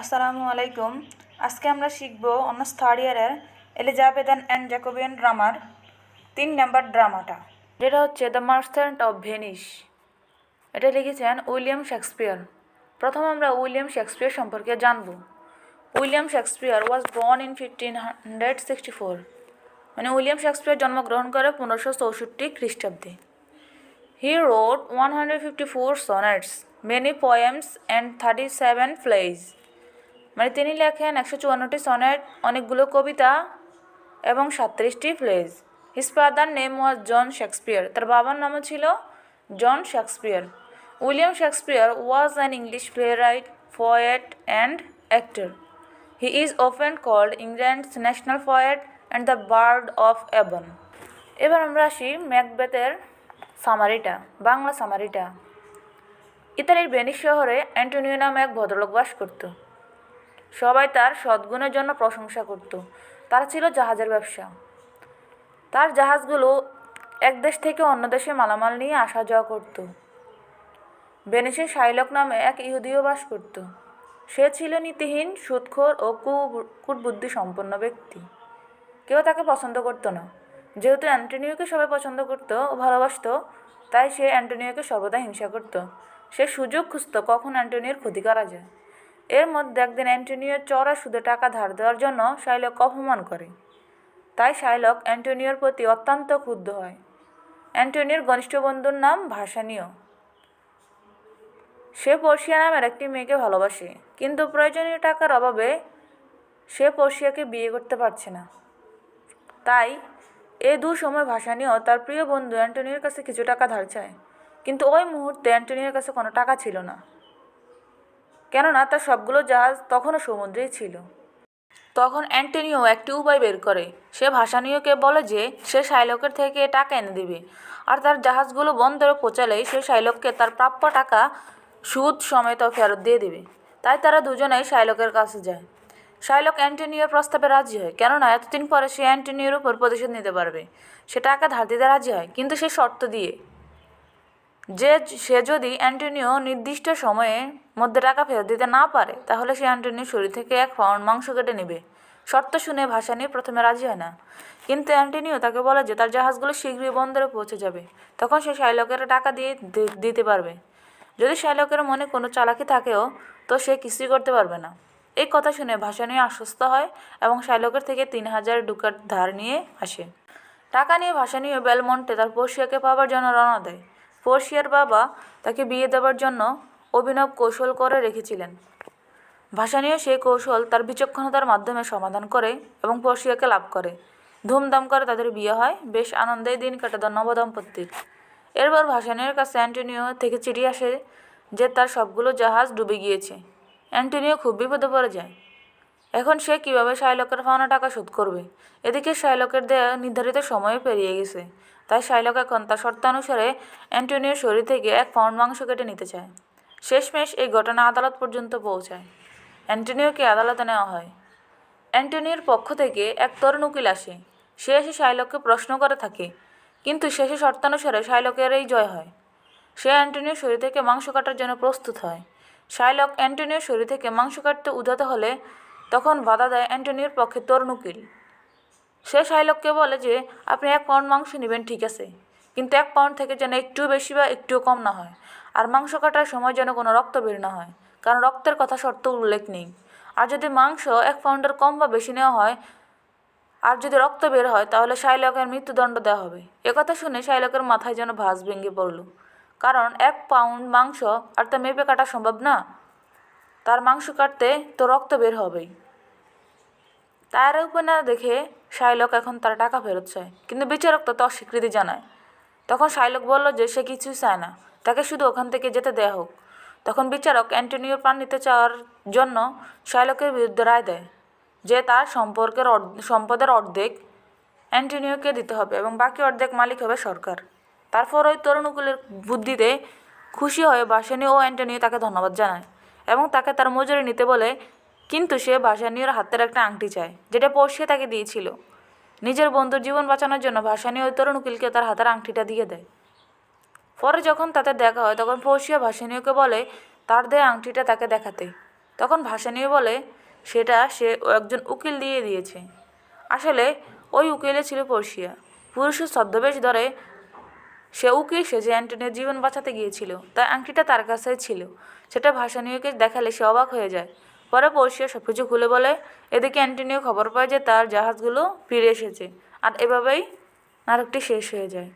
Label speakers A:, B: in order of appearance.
A: আসসালামু আলাইকুম। আজকে আমরা শিখব অনার্স থার্ড ইয়ারের এলিজাবেথান অ্যান্ড জ্যাকোবিয়ান ড্রামার 3 নাম্বার ড্রামাটা, যেটা হচ্ছে দ্য মার্চেন্ট অফ ভেনিস। এটা লিখেছেন উইলিয়াম শেক্সপিয়ার। প্রথম আমরা উইলিয়াম শেক্সপিয়ার সম্পর্কে জানব। William Shakespeare was born in 1564। মানে উইলিয়াম শেক্সপিয়ার জন্মগ্রহণ করে 1564 খ্রিস্টাব্দে। He wrote 154 sonnets, many poems and 37 plays. মানে তিনি লেখেন 154টি সনেট, অনেকগুলো কবিতা এবং 37টি plays. His father name was John Shakespeare. তার বাবার নামও ছিল John Shakespeare. William Shakespeare was an English playwright, poet and actor. He is often called England's national poet and the bard of Avon. এবার আমরা আসি ম্যাকবেথের সামারিটা, বাংলা সামারিটা। ইতালির ভেনিস শহরে Antonio নামে এক ভদ্রলোক বাস করত। সবাই তার সদ্গুণের জন্য প্রশংসা করত। তার ছিল জাহাজের ব্যবসা। তার জাহাজগুলো এক দেশ থেকে অন্য দেশে মালামাল নিয়ে আসা যাওয়া করত। ভেনিসে শাইলক নামে এক ইহুদিও বাস করত। সে ছিল নীতিহীন, সুদখোর ও কূটবুদ্ধি সম্পন্ন ব্যক্তি। কেউ তাকে পছন্দ করত না। যেহেতু অ্যান্টোনিওকে সবাই পছন্দ করত ও ভালোবাসত, তাই সে অ্যান্টোনিওকে সর্বদা হিংসা করত। সে সুযোগ খুঁজত কখন অ্যান্টোনিওর ক্ষতি করা যায়। এর মধ্যে একদিন অ্যান্টোনিওর চড়া সুদে টাকা ধার দেওয়ার জন্য শাইলককে অপমান করে। তাই শাইলক অ্যান্টোনিওর প্রতি অত্যন্ত ক্ষুব্ধ হয়। অ্যান্টোনিওর ঘনিষ্ঠ বন্ধুর নাম ভাসানীয়। সে পর্ষিয়া নামের একটি মেয়েকে ভালোবাসে, কিন্তু প্রয়োজনীয় টাকার অভাবে সে পর্ষিয়াকে বিয়ে করতে পারছে না। তাই এই সময় ভাসানীয় তার প্রিয় বন্ধু অ্যান্টোনিওর কাছে কিছু টাকা ধার চায়, কিন্তু ওই মুহূর্তে অ্যান্টোনিওর কাছে কোনো টাকা ছিল না, কেননা তার সবগুলো জাহাজ তখনও সমুদ্রেই ছিল। তখন অ্যান্টোনিও একটি উপায় বের করে। সে ভাসানীয়কে বলে যে সে শাইলকের থেকে টাকা এনে দেবে, আর তার জাহাজগুলো বন্দরে পৌঁছালেই সে শাইলককে তার প্রাপ্য টাকা সুদ সমেত ফেরত দিয়ে দেবে। তাই তারা দুজনেই শাইলকের কাছে যায়। শাইলক অ্যান্টোনিওর প্রস্তাবে রাজি হয়, কেননা এতদিন পরে সে অ্যান্টোনিওর উপর প্রতিশোধ নিতে পারবে। সে টাকা ধার দিতে রাজি হয়, কিন্তু সে শর্ত দিয়ে যে সে যদি অ্যান্টোনিও নির্দিষ্ট সময়ের মধ্যে টাকা ফেরত দিতে না পারে, তাহলে সে অ্যান্টোনিওর শরীর থেকে 1 পাউন্ড মাংস কেটে নেবে। শর্ত শুনে ভাসানীয় প্রথমে রাজি হয় না, কিন্তু অ্যান্টোনিও তাকে বলে যে তার জাহাজগুলো শীঘ্রই বন্দরে পৌঁছে যাবে, তখন সে শাইলকের টাকা দিয়ে দিতে পারবে। যদি শাইলকের মনে কোনো চালাকি থাকেও, তো সে কিছুই করতে পারবে না। এই কথা শুনে ভাসানীয় আশ্বস্ত হয় এবং শাইলকের থেকে 3000 ডুকাট ধার নিয়ে আসে। টাকা নিয়ে ভাসানীয় বেলমন্টে তার পর্ষিয়াকে পাবার জন্য রওনা দেয়। পর্ষিয়ার বাবা তাকে বিয়ে দেওয়ার জন্য অভিনব কৌশল করে রেখেছিলেন। ভাসানীয় সেই কৌশল তার বিচক্ষণতার মাধ্যমে সমাধান করে এবং পর্ষিয়াকে লাভ করে। ধুমধাম করে তাদের বিয়ে হয়। বেশ আনন্দেই দিন কাটে নবদম্পতির। এরপর ভাসানীয়র কাছে অ্যান্টোনিও থেকে চিঠি আসে যে তার সবগুলো জাহাজ ডুবে গিয়েছে। অ্যান্টোনিও খুব বিপদে পড়ে যায়। এখন সে কীভাবে শাইলকের পাওনা টাকা শোধ করবে? এদিকে শাইলকের দেয়া নির্ধারিত সময় পেরিয়ে গেছে। তাই শাইলক এখন তার শর্তানুসারে অ্যান্টোনিওর শরীর থেকে 1 পাউন্ড মাংস কেটে নিতে চায়। শেষমেশ এই ঘটনা আদালত পর্যন্ত পৌঁছায়। অ্যান্টোনিওকে আদালতে নেওয়া হয়। অ্যান্টোনিওর পক্ষ থেকে এক তরুণ উকিল আসে। সে এসে শাইলককে প্রশ্ন করে থাকে, কিন্তু শেষে শর্তানুসারে শাইলকেরই জয় হয়। সে অ্যান্টোনিওর শরীর থেকে মাংস কাটার জন্য প্রস্তুত হয়। শাইলক অ্যান্টোনিওর শরীর থেকে মাংস কাটতে উদ্যত হলে তখন বাধা দেয় অ্যান্টোনিওর পক্ষে তরুণ উকিল। সে শাইলককে বলে যে আপনি 1 পাউন্ড মাংস নেবেন, ঠিক আছে, কিন্তু 1 পাউন্ড থেকে যেন একটু বেশি বা একটুও কম না হয়, আর মাংস কাটার সময় যেন কোনো রক্ত বের না হয়, কারণ রক্তের কথা শর্ত উল্লেখ নেই। আর যদি মাংস 1 পাউন্ডের কম বা বেশি নেওয়া হয় আর যদি রক্ত বের হয়, তাহলে শাইলকের মৃত্যুদণ্ড দেওয়া হবে। একথা শুনে শাইলকের মাথায় যেন ভাঁজ ভেঙে পড়ল, কারণ 1 পাউন্ড মাংস আর তা মেপে কাটা সম্ভব না। তার মাংস কাটতে তো রক্ত বের হবেই। তার উপর না দেখে শাইলক এখন তার টাকা ফেরত চায়, কিন্তু বিচারক তাতে অস্বীকৃতি জানায়। তখন শাইলক বলল যে সে কিছুই চায় না, তাকে শুধু ওখান থেকে যেতে দেয়া হোক। তখন বিচারক অ্যান্টোনিওর প্রাণ নিতে চাওয়ার জন্য শাইলকের বিরুদ্ধে রায় দেয় যে তার সম্পদের অর্ধেক অ্যান্টোনিওকে দিতে হবে এবং বাকি অর্ধেক মালিক হবে সরকার। তারপর ওই তরুণ উকিলের বুদ্ধিতে খুশি হয়ে ভাসানীয় ও অ্যান্টোনিও তাকে ধন্যবাদ জানায় এবং তাকে তার মজুরি নিতে বলে, কিন্তু সে ভাসানীয়র হাতের একটা আংটি চায়, যেটা পর্ষিয়া তাকে দিয়েছিল। নিজের বন্ধুর জীবন বাঁচানোর জন্য ভাসানীয় ওই তরুণ উকিলকে তার হাতের আংটিটা দিয়ে দেয়। পরে যখন তাদের দেখা হয়, তখন পর্ষিয়া ভাসানীয়কে বলে তার দেয়া আংটিটা তাকে দেখাতে। তখন ভাসানীও বলে সেটা সে একজন উকিল দিয়ে দিয়েছে। আসলে ওই উকিলে ছিল পর্ষিয়া। পুরুষের ছদ্মবেশ ধরে সে উকিল সেজে অ্যান্টনিওর জীবন বাঁচাতে গিয়েছিল, তাই আংটিটা তার কাছেই ছিল। সেটা ভাসানীয়কে দেখালে সে অবাক হয়ে যায়। পরে পর্ষিয়া সব কিছু খুলে বলে। এদিকে অ্যান্টনিও খবর পায় যে তার জাহাজগুলো ফিরে এসেছে, আর এভাবেই নাটকটি শেষ হয়ে যায়।